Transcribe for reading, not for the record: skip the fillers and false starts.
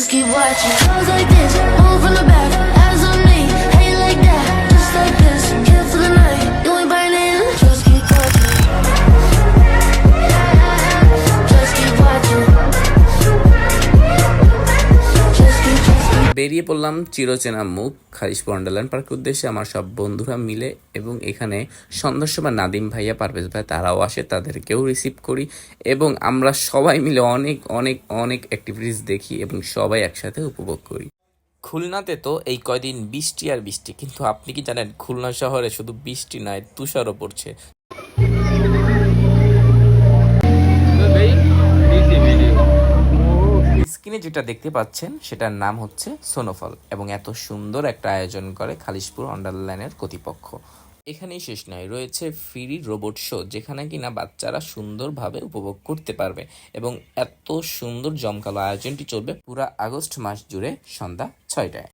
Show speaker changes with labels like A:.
A: Just keep watching. Goes like this, move from the back, eyes on me, hate like that, just like this. Here for the night, you ain't burning. Just keep watching. Just keep watching. Just keep.
B: বেরিয়ে পড়লাম চিরচেনা মুখ Khalishpur Wonderland পার্কের উদ্দেশ্যে আমার সব বন্ধুরা মিলে, এবং এখানে সন্ধ্যার সময় নাদিম ভাইয়া, পারভেজ ভাই তারাও আসে, তাদেরকেও রিসিভ করি এবং আমরা সবাই মিলে অনেক অনেক অনেক অ্যাক্টিভিটিস দেখি এবং সবাই একসাথে উপভোগ করি। খুলনাতে তো এই কয়দিন বৃষ্টি আর বৃষ্টি, কিন্তু আপনি কি জানেন খুলনা শহরে শুধু বৃষ্টি নয়, তুষারও পড়ছে। স্ক্রিনে যেটা দেখতে পাচ্ছেন সেটার নাম হচ্ছে সোনোফল, এবং এত সুন্দর একটা আয়োজন করে খালিশপুর ওয়ান্ডারল্যান্ডের কর্তৃপক্ষ। এখানেই শেষ নয়, রয়েছে ফ্রি রোবট শো, যেখানে কিনা বাচ্চারা সুন্দরভাবে উপভোগ করতে পারবে, এবং এত সুন্দর জমকালো আয়োজনটি চলবে পুরো আগস্ট মাস জুড়ে সন্ধ্যা 6টায়।